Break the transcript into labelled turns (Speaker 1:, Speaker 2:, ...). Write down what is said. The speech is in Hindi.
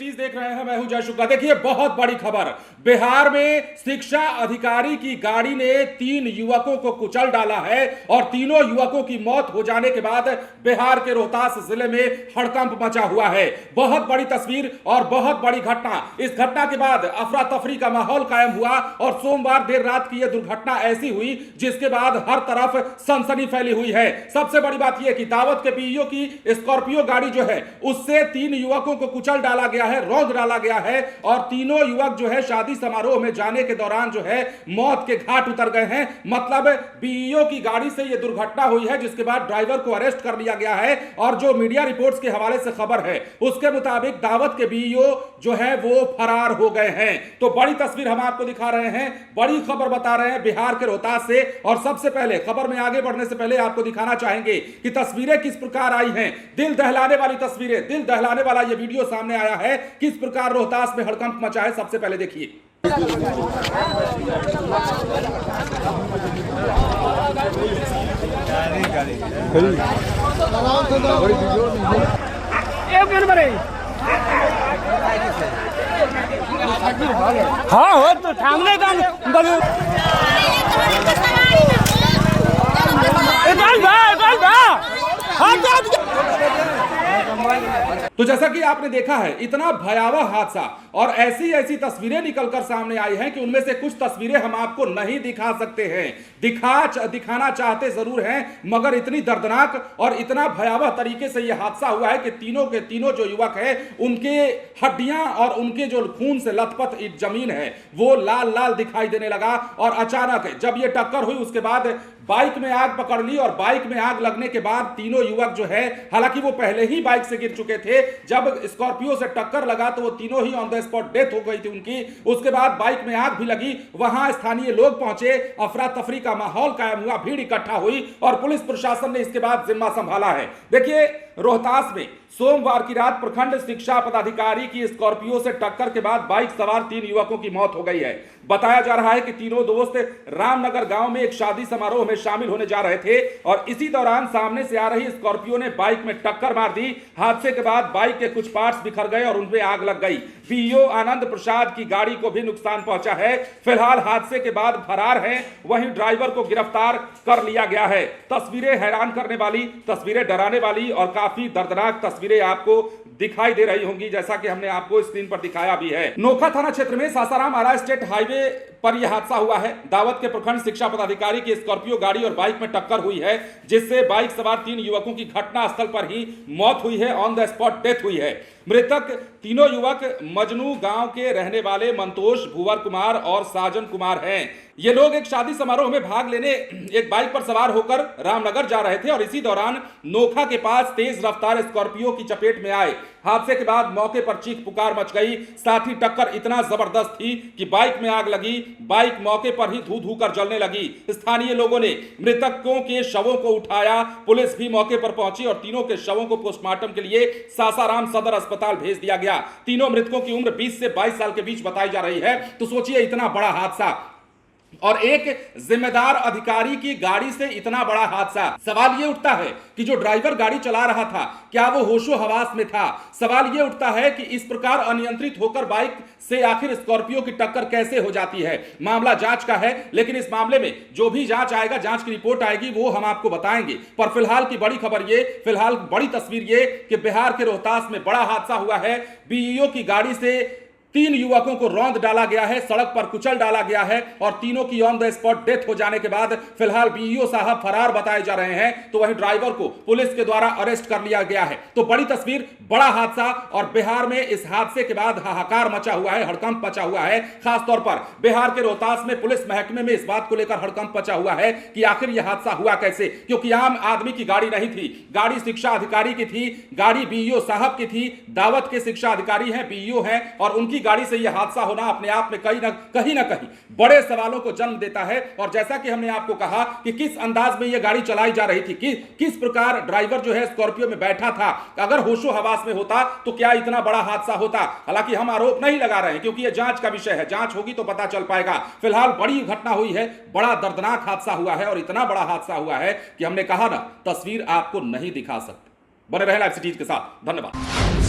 Speaker 1: सिटीज देख रहे हैं, मैं हूं जय शुक्ला। देखिए बहुत बड़ी खबर, बिहार में शिक्षा अधिकारी की गाड़ी ने 3 युवकों को कुचल डाला है और तीनों युवकों की मौत हो जाने के बाद बिहार के रोहतास जिले में हड़कंप मचा हुआ है। बहुत बड़ी तस्वीर और बहुत बड़ी घटना। इस घटना के बाद अफरा तफरी का माहौल कायम हुआ और सोमवार देर रात की यह दुर्घटना ऐसी हुई जिसके बाद हर तरफ सनसनी फैली हुई है। सबसे बड़ी बात यह कि दावत के पीईओ की स्कॉर्पियो गाड़ी जो है उससे 3 युवकों को कुचल डाला गया है, रौंद डाला गया है और तीनों युवक जो है शादी समारोह में जाने के दौरान जो है मौत के घाट उतर गए हैं। मतलब पीईओ की गाड़ी से यह दुर्घटना हुई है जिसके बाद ड्राइवर को अरेस्ट कर लिया गया है और जो मीडिया रिपोर्ट्स के हवाले से खबर है उसके मुताबिक दावत के पीईओ जो है वो फरार हो गए हैं। तो बड़ी तस्वीर हम आपको दिखा रहे हैं, बड़ी खबर बता रहे हैं बिहार के रोहतास से। और सबसे पहले खबर में आगे बढ़ने से पहले आपको दिखाना चाहेंगे कि तस्वीरें किस प्रकार आई हैं। दिल दहलाने वाली तस्वीरें, दिल दहलाने वाला यह वीडियो सामने आया है। किस प्रकार रोहतास में हड़कंप मचा है, सबसे पहले देखिए।
Speaker 2: हाँ हो तो सामने का
Speaker 1: तो जैसा कि आपने देखा है इतना भयावह हादसा और ऐसी ऐसी तस्वीरें निकलकर सामने आई हैं कि उनमें से कुछ तस्वीरें हम आपको नहीं दिखा सकते हैं। दिखाना चाहते जरूर हैं मगर इतनी दर्दनाक और इतना भयावह तरीके से यह हादसा हुआ है कि तीनों के तीनों जो युवक हैं उनके हड्डियां और उनके जो खून से लथपथ जमीन है वो लाल लाल दिखाई देने लगा। और अचानक जब यह टक्कर हुई उसके बाद बाइक में आग पकड़ ली और बाइक में आग लगने के बाद तीनों युवक जो है, हालांकि वो पहले ही बाइक से गिर चुके थे, जब स्कॉर्पियो से टक्कर लगा तो वो तीनों ही ऑन द स्पॉट डेथ हो गई थी उनकी। उसके बाद बाइक में आग भी लगी, वहां स्थानीय लोग पहुंचे, अफरा तफरी का माहौल कायम हुआ, भीड़ इकट्ठा हुई और पुलिस प्रशासन ने इसके बाद जिम्मा संभाला है। देखिए रोहतास में सोमवार की रात प्रखंड शिक्षा पदाधिकारी की स्कॉर्पियो से टक्कर के बाद बाइक सवार 3 युवकों की मौत हो गई है। बताया जा रहा है कि तीनों दोस्त रामनगर गांव में एक शादी समारोह में शामिल होने जा रहे थे और इसी दौरान सामने से आ रही स्कॉर्पियो ने बाइक में टक्कर मार दी। हादसे के बाद बाइक के कुछ पार्ट्स बिखर गए और उनपे आग लग गई। पीईओ आनंद प्रसाद की गाड़ी को भी नुकसान पहुंचा है। फिलहाल हादसे के बाद फरार हैं, वहीं ड्राइवर को गिरफ्तार कर लिया गया है। तस्वीरें हैरान करने वाली, तस्वीरें डराने वाली और काफी दर्दनाक तस्वीरें आपको दिखाई दे रही होंगी जैसा कि हमने आपको स्क्रीन पर दिखाया भी है। नोखा थाना क्षेत्र में सासाराम आरा स्टेट हाईवे पर यह हादसा हुआ है। दावत के प्रखंड शिक्षा पदाधिकारी की स्कॉर्पियो गाड़ी और बाइक में टक्कर हुई है जिससे बाइक सवार 3 युवकों की घटना स्थल पर ही मौत हुई है, ऑन द स्पॉट डेथ हुई है। मृतक तीनों युवक मजनू गांव के रहने वाले मंतोष, भुवर कुमार और साजन कुमार हैं। ये लोग एक शादी समारोह में भाग लेने एक बाइक पर सवार होकर रामनगर जा रहे थे और इसी दौरान नोखा के पास तेज रफ्तार स्कॉर्पियो की चपेट में आए। हादसे के बाद मौके पर चीख पुकार मच गई, साथ ही टक्कर इतना जबरदस्त थी कि बाइक में आग लगी, बाइक मौके पर ही धू धू कर जलने लगी। स्थानीय लोगों ने मृतकों के शवों को उठाया, पुलिस भी मौके पर पहुंची और तीनों के शवों को पोस्टमार्टम के लिए सासाराम सदर अस्पताल भेज दिया गया। तीनों मृतकों की उम्र 20 से 22 साल के बीच बताई जा रही है। तो सोचिए इतना बड़ा हादसा और एक जिम्मेदार अधिकारी की गाड़ी से इतना बड़ा हादसा। सवाल यह उठता है कि जो ड्राइवर गाड़ी चला रहा था क्या वो होशो हवास में था। सवाल यह उठता है कि इस प्रकार अनियंत्रित होकर बाइक से आखिर स्कॉर्पियो की टक्कर कैसे हो जाती है। मामला जांच का है, लेकिन इस मामले में जो भी जांच आएगा, जांच की रिपोर्ट आएगी, वो हम आपको बताएंगे। पर फिलहाल की बड़ी खबर ये, फिलहाल बड़ी तस्वीर ये कि बिहार के रोहतास में बड़ा हादसा हुआ है। पीईओ की गाड़ी से 3 युवकों को रौंद डाला गया है, सड़क पर कुचल डाला गया है और तीनों की ऑन द स्पॉट डेथ हो जाने के बाद फिलहाल पीईओ साहब फरार बताए जा रहे हैं। तो वहीं ड्राइवर को पुलिस के द्वारा अरेस्ट कर लिया गया है। तो बड़ी तस्वीर, बड़ा हादसा और बिहार में इस हादसे के बाद हाहाकार मचा हुआ है, हड़कंप मचा हुआ है। खासतौर पर बिहार के रोहतास में पुलिस महकमे में इस बात को लेकर हड़कंप मचा हुआ है कि आखिर यह हादसा हुआ कैसे, क्योंकि आम आदमी की गाड़ी नहीं थी, गाड़ी शिक्षा अधिकारी की थी, गाड़ी पीईओ साहब की थी। दावत के शिक्षा अधिकारी हैं, पीईओ हैं और उनकी गाड़ी से यह हादसा होना अपने आप में कहीं ना कहीं बड़े सवालों को जन्म देता है। और जैसा कि हमने आपको कहा कि किस अंदाज में यह गाड़ी चलाई जा रही थी, किस प्रकार ड्राइवर जो है स्कॉर्पियो में बैठा था, अगर होशो हवास में होता तो क्या इतना बड़ा हादसा होता। हालांकि हम आरोप नहीं लगा रहे हैं क्योंकि यह जांच का विषय है, जांच होगी तो पता चल पाएगा। फिलहाल बड़ी घटना हुई है, बड़ा दर्दनाक हादसा हुआ है और इतना बड़ा हादसा हुआ है कि हमने कहा ना, तस्वीर आपको नहीं दिखा सकते। बने रहे लाइव सिटीज के साथ। धन्यवाद।